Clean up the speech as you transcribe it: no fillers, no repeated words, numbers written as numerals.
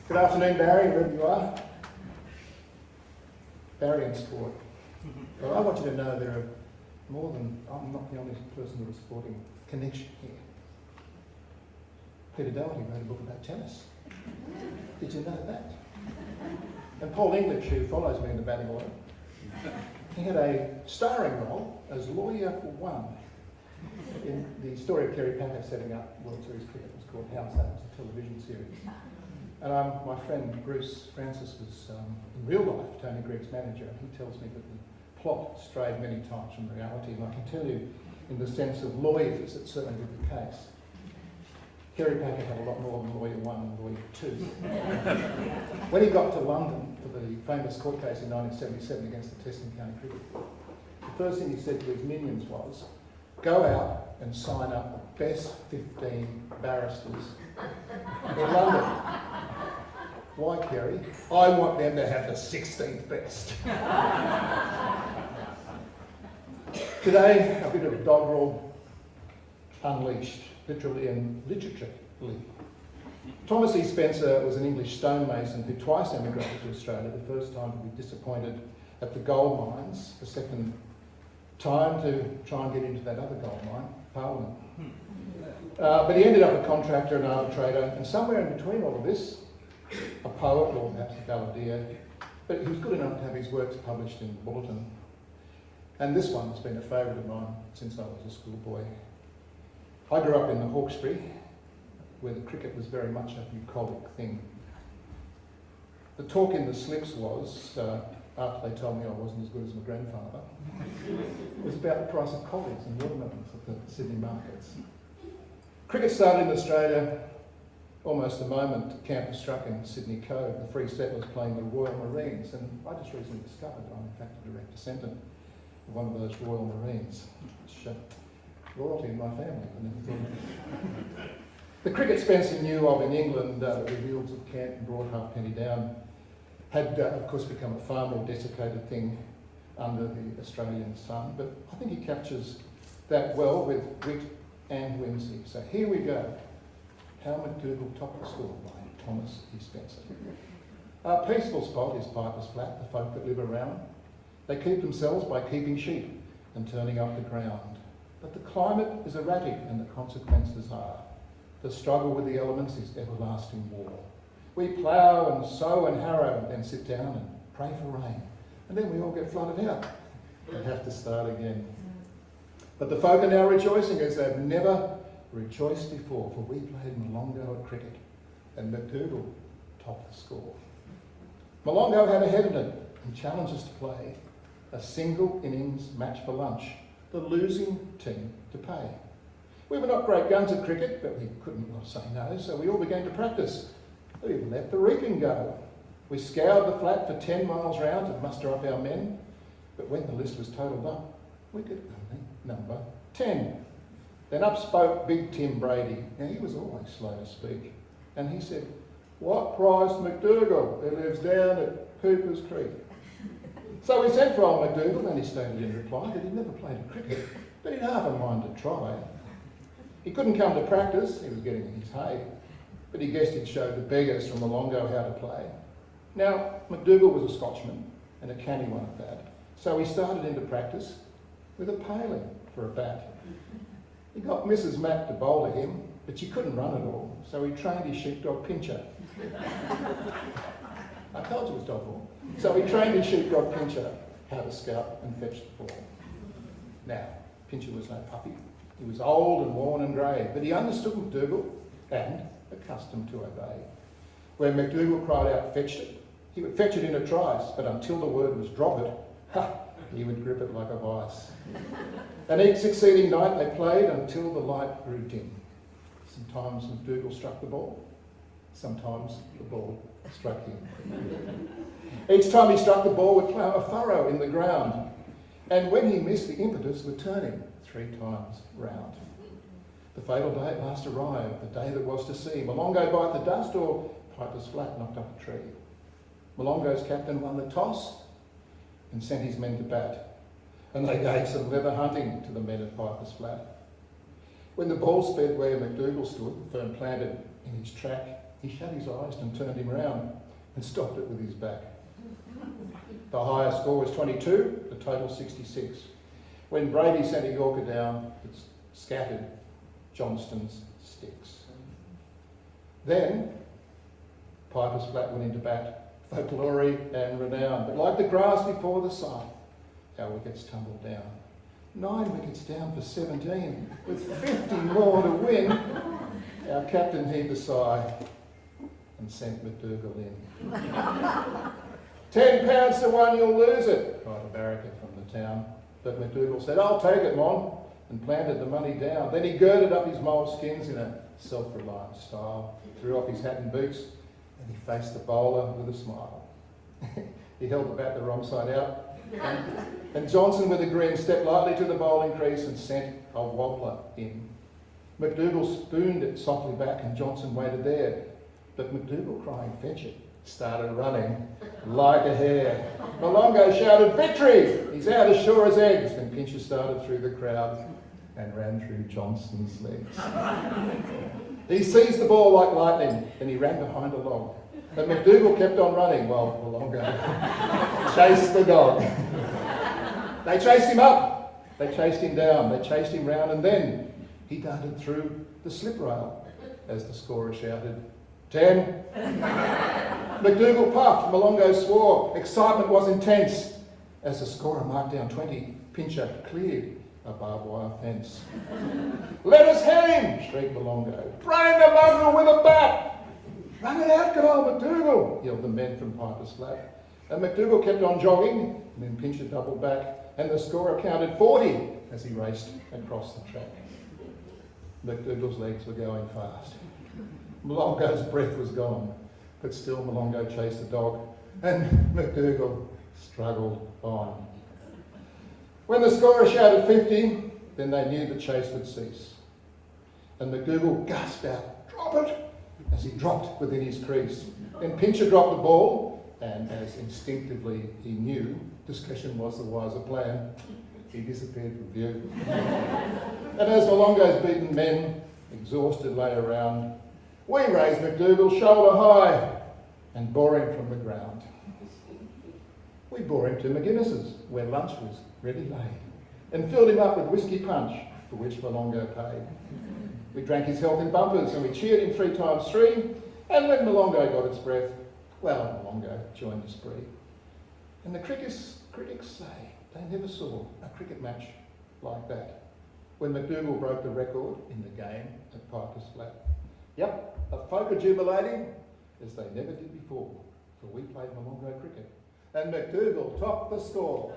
Good afternoon, Barry, wherever you are. Barry in sport. Well, I want you to know there are more than, I'm not the only person with a sporting connection here. Peter Doherty wrote a book about tennis. Did you know that? And Paul English, who follows me in the batting order, he had a starring role as lawyer for one in the story of Kerry Packer setting up World Series cricket. It was called House. That was a television series. And my friend Bruce Francis was, in real life, Tony Gregg's manager, and he tells me that the plot strayed many times from reality. And I can tell you, in the sense of lawyers, it certainly did the case. Kerry Packer had a lot more than lawyer one and lawyer two. When he got to London for the famous court case in 1977 against the Teston County Cricket Board, the first thing he said to his minions was, go out and sign up the best 15 barristers in London. Why, Kerry? I want them to have the 16th best. Today, a bit of doggerel unleashed, literally and literaturely. Thomas E. Spencer was an English stonemason who twice emigrated to Australia, the first time to be disappointed at the gold mines, the second time to try and get into that other gold mine, Parliament. But he ended up a contractor, an arbitrator, and somewhere in between all of this, a poet, or perhaps a balladeer, but he was good enough to have his works published in Bulletin. And this one has been a favourite of mine since I was a schoolboy. I grew up in the Hawkesbury, where the cricket was very much a bucolic thing. The talk in the slips was, after they told me I wasn't as good as my grandfather, it was about the price of collies and watermelons at the Sydney markets. Cricket started in Australia almost the moment camp was struck in Sydney Cove, the Free Settlers playing the Royal Marines, and I just recently discovered I'm in fact a direct descendant of one of those Royal Marines, which royalty in my family. The cricket Spencer knew of in England, the Reveals of Kent and Broad Halfpenny Down, had of course become a far more desiccated thing under the Australian sun, but I think he captures that well with wit and whimsy. So here we go. How MacDougall topped the score by Thomas E. Spencer. A peaceful spot is Piper's Flat, the folk that live around. They keep themselves by keeping sheep and turning up the ground. But the climate is erratic and the consequences are. The struggle with the elements is everlasting war. We plough and sow and harrow and then sit down and pray for rain. And then we all get flooded out and have to start again. But the folk are now rejoicing as they've never rejoiced before, for we played Molongo at cricket and MacDougall topped the score. Molongo had a head in it and challenged us to play a single innings match for lunch, the losing team to pay. We were not great guns at cricket, but we couldn't well say no, so we all began to practice. We let the reaping go. We scoured the flat for 10 miles round to muster up our men, but when the list was totalled up, we could only number 10. Then up spoke big Tim Brady. Now he was always slow to speak, and he said, "What price MacDougall, who lives down at Cooper's Creek?" So we sent for old MacDougall, and he stated in reply that he'd never played at cricket, but he'd half a mind to try. He couldn't come to practice, he was getting in his hay, but he guessed he'd show the beggars from Molongo how to play. Now, MacDougall was a Scotchman, and a canny one at that, so he started into practice with a paling for a bat. He got Mrs. Matt to bowl at him, but she couldn't run at all, so he trained his sheepdog Pincher. I told you it was dog ball. So he trained his sheepdog Pincher how to scout and fetch the ball. Now, Pincher was no puppy. He was old and worn and grey, but he understood MacDougall and accustomed to obey. When MacDougall cried out, "Fetched it," he would fetch it in a trice, but until the word was drop it, he would grip it like a vice. And each succeeding night they played until the light grew dim. Sometimes MacDougall struck the ball, sometimes the ball struck him. Each time he struck the ball would plough a furrow in the ground, and when he missed, the impetus would turn him 3 times round. The fatal day at last arrived, the day that was to see Molongo bite the dust or Piper's Flat knocked up a tree. Molongo's captain won the toss and sent his men to bat, and they gave some leather hunting to the men at Piper's Flat. When the ball sped where MacDougall stood, firm planted in his track, He shut his eyes and turned him round and stopped it with his back. The highest score was 22, the total 66. When Brady sent a Yorker down, it scattered Johnston's sticks. Then, Piper's Flat went into bat for glory and renown. But like the grass before the sun, our wickets tumbled down. 9 wickets down for 17, with 50 more to win. Our captain heaved a sigh and sent MacDougall in. £10 to 1, you'll lose it, cried a barracker from the town. But MacDougall said, I'll take it, Mon, and planted the money down. Then he girded up his moleskins in a self-reliant style, threw off his hat and boots, and he faced the bowler with a smile. He held the bat the wrong side out, and Johnson, with a grin, stepped lightly to the bowling crease and sent a wobbler in. MacDougall spooned it softly back, and Johnson waited there. But MacDougall, crying, fetch it, started running like a hare. Malongo shouted, victory! He's out as sure as eggs. Then Pincher started through the crowd and ran through Johnston's legs. He seized the ball like lightning, then he ran behind a log. But MacDougall kept on running while Malongo chased the dog. They chased him up, they chased him down, they chased him round, and then he darted through the slip rail as the scorer shouted, 10. MacDougall puffed, Malongo swore, excitement was intense. As the scorer marked down 20, Pincher cleared a barbed wire fence. Let us hit him, shrieked Malongo. Brain the mongrel with a bat! Run it out, good old MacDougall, yelled the men from Piper's Flat. And MacDougall kept on jogging, and then Pincher doubled back, and the scorer counted 40 as he raced across the track. MacDougall's legs were going fast. Malongo's breath was gone, but still Malongo chased the dog, and MacDougall struggled on. When the scorer shouted 50, then they knew the chase would cease. And MacDougall gasped out, drop it, as he dropped within his crease. Then Pincher dropped the ball, and as instinctively he knew discretion was the wiser plan, he disappeared from view. And as Malongo's beaten men, exhausted, lay around, we raised MacDougall shoulder high and bore him from the ground. We bore him to McGuinness's, where lunch was ready laid, and filled him up with whisky punch, for which Malongo paid. We drank his health in bumpers, and we cheered him 3 times 3, and when Malongo got its breath, well, Malongo joined the spree. And the critics say they never saw a cricket match like that, when MacDougall broke the record in the game at Piper's Flat. Yep, the folk are jubilating as they never did before, for we played Malongo cricket, and MacDougall topped the score.